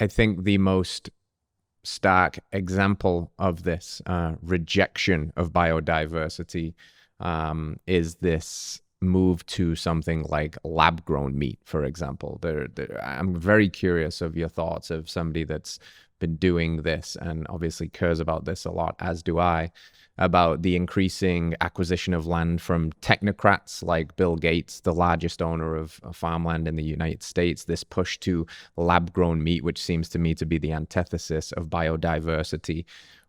I think the most stark example of this rejection of biodiversity is this move to something like lab-grown meat, for example. I'm very curious of your thoughts of somebody that's been doing this and obviously cares about this a lot, as do I, about the increasing acquisition of land from technocrats like Bill Gates, the largest owner of farmland in the United States, this push to lab-grown meat, which seems to me to be the antithesis of biodiversity.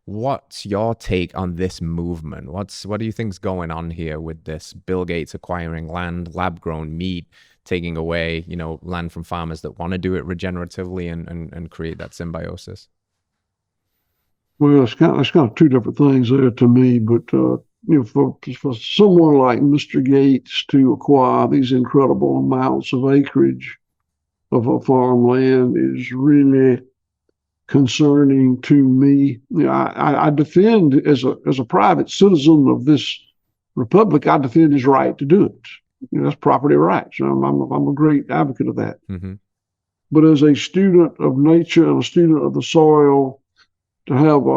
What's your take on this movement? What do you think's going on here with this Bill Gates acquiring land, lab-grown meat, taking away, land from farmers that want to do it regeneratively and create that symbiosis? Well, it's kind of two different things there to me, but for someone like Mr. Gates to acquire these incredible amounts of acreage of a farmland is really concerning to me. I defend as a private citizen of this republic, I defend his right to do it. That's property rights. I'm a great advocate of that. Mm-hmm. But as a student of nature and a student of the soil, to have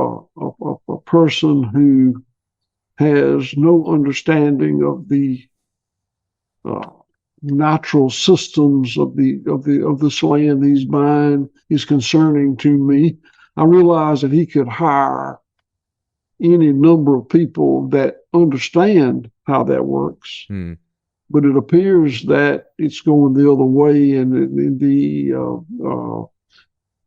a person who has no understanding of the natural systems of this land he's buying is concerning to me. I realize that he could hire any number of people that understand how that works, but it appears that it's going the other way, and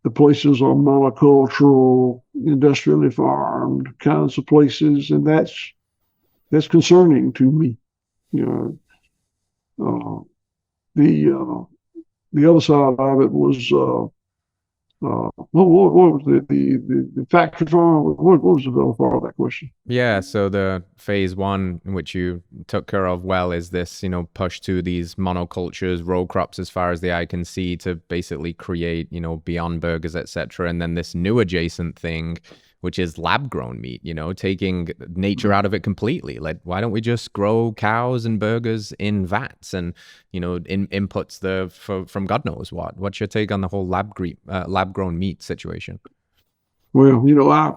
the places are monocultural, industrially farmed kinds of places, and that's concerning to me. The other side of it was what was the factory farm? What was the other part of that question? Yeah, so the phase one, which you took care of well, is this, push to these monocultures, row crops as far as the eye can see to basically create, beyond burgers, etc. And then this new adjacent thing, which is lab-grown meat, taking nature out of it completely. Like, why don't we just grow cows and burgers in vats and, in inputs from God knows what? What's your take on the whole lab-grown meat situation? Well,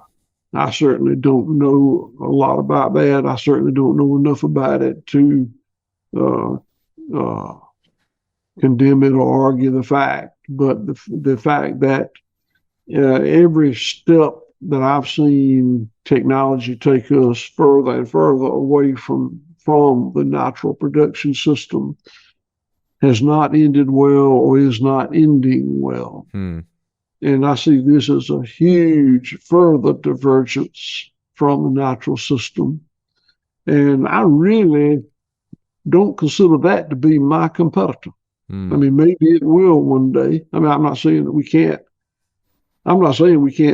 I certainly don't know a lot about that. I certainly don't know enough about it to condemn it or argue the fact. But the fact that every step that I've seen technology take us further and further away from the natural production system has not ended well or is not ending well. And I see this as a huge further divergence from the natural system. And I really don't consider that to be my competitor. I mean, maybe it will one day. I mean, I'm not saying we can't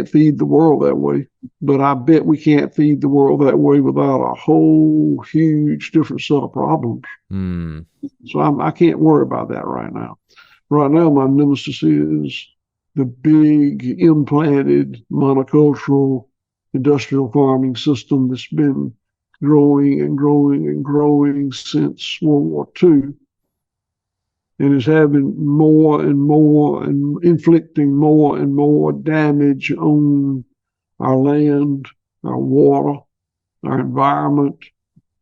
feed the world that way, but I bet we can't feed the world that way without a whole huge different set of problems. So I can't worry about that right now. Right now, my nemesis is the big implanted monocultural industrial farming system that's been growing and growing and growing since World War II. And is having more and more and inflicting more and more damage on our land, our water, our environment,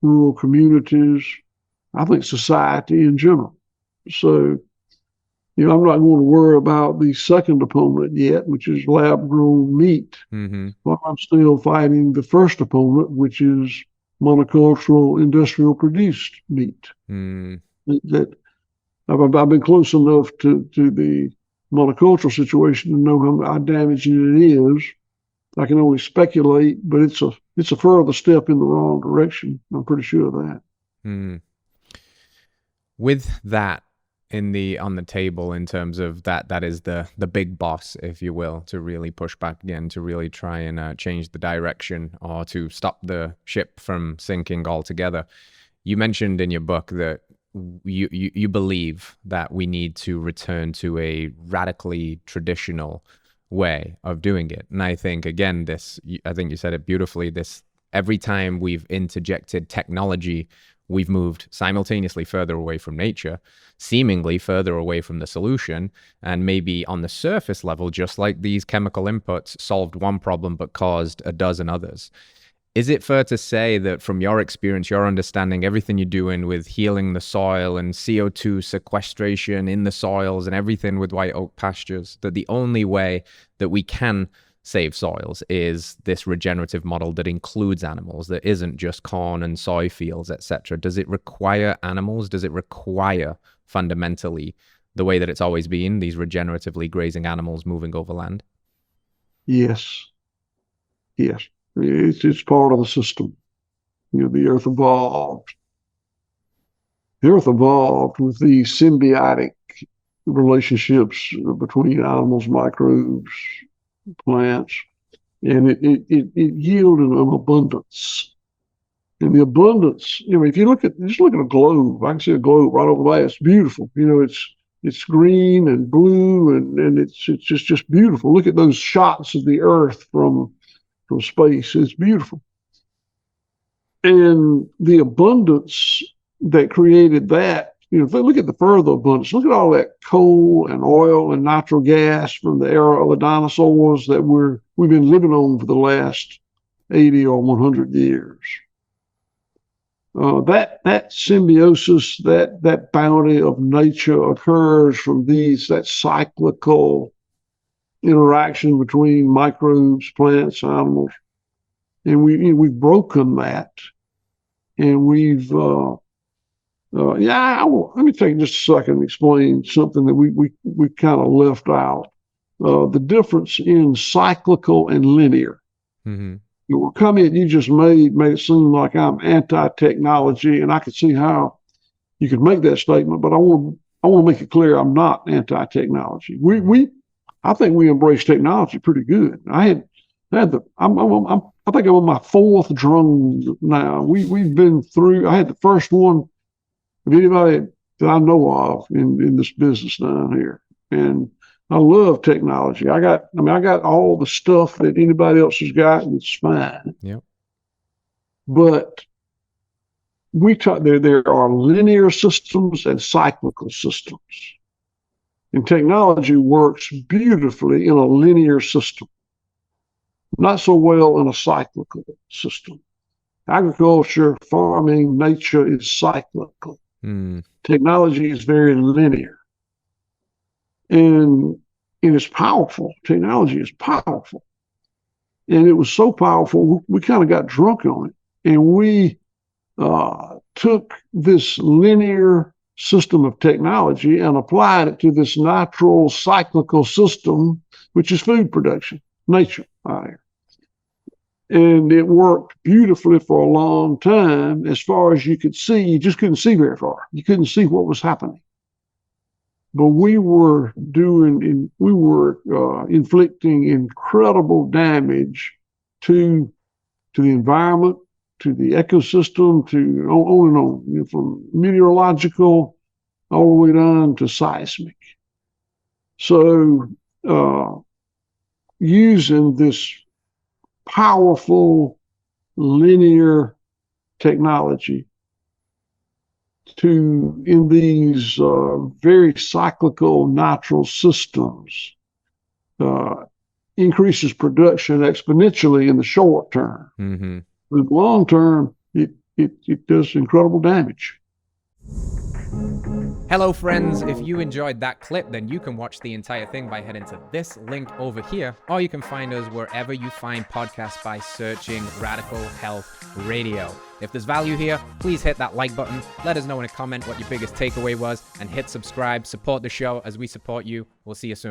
rural communities, I think society in general. So, I'm not going to worry about the second opponent yet, which is lab-grown meat. But I'm still fighting the first opponent, which is monocultural, industrial-produced meat. I've been close enough to the monocultural situation to know how damaging it is. I can only speculate, but it's a further step in the wrong direction. I'm pretty sure of that. With that on the table, in terms of that is the big boss, if you will, to really push back again, to really try and change the direction or to stop the ship from sinking altogether. You mentioned in your book that you believe that we need to return to a radically traditional way of doing it. And I think, again, I think you said it beautifully, every time we've interjected technology we've moved simultaneously further away from nature, seemingly further away from the solution, and maybe on the surface level, just like these chemical inputs solved one problem but caused a dozen others. Is it fair to say that from your experience, your understanding, everything you're doing with healing the soil and CO2 sequestration in the soils and everything with white oak pastures, that the only way that we can save soils is this regenerative model that includes animals, that isn't just corn and soy fields, etc.? Does it require animals? Does it require fundamentally the way that it's always been, these regeneratively grazing animals moving over land? Yes. Yes. It's part of the system. The earth evolved. The earth evolved with these symbiotic relationships between animals, microbes, plants, and it yielded an abundance. And the abundance, if you just look at a globe, I can see a globe right over there. It's beautiful. It's green and blue, and it's just beautiful. Look at those shots of the earth from space. It's beautiful. And the abundance that created that, look at the further abundance. Look at all that coal and oil and natural gas from the era of the dinosaurs that we've been living on for the last 80 or 100 years. That symbiosis, that bounty of nature occurs from that cyclical interaction between microbes, plants, animals, and we've broken that, and we've let me take just a second and explain something that we kind of left out. The difference in cyclical and linear. Mm-hmm. Your comment you just made it seem like I'm anti-technology, and I could see how you could make that statement, but I want to make it clear I'm not anti-technology. I think we embrace technology pretty good. I think I'm on my fourth drone now. We've been through. I had the first one of anybody that I know of in this business down here, and I love technology. I got all the stuff that anybody else has got, and it's fine. Yep. But there are linear systems and cyclical systems. And technology works beautifully in a linear system, not so well in a cyclical system. Agriculture, farming, nature is cyclical. Technology is very linear. And it's powerful. Technology is powerful. And it was so powerful, we kind of got drunk on it. And we took this linear system of technology and applied it to this natural cyclical system, which is food production, nature out here. And it worked beautifully for a long time. As far as you could see, you just couldn't see very far. You couldn't see what was happening. But we were inflicting incredible damage to the environment, to the ecosystem, to on and on, from meteorological all the way down to seismic. So using this powerful linear technology in these very cyclical natural systems increases production exponentially in the short term. Mm-hmm. In the long term, it does incredible damage. Hello friends, if you enjoyed that clip, then you can watch the entire thing by heading to this link over here, or you can find us wherever you find podcasts by searching Radical Health Radio. If there's value here, please hit that like button, let us know in a comment what your biggest takeaway was, and hit subscribe, support the show as we support you. We'll see you soon.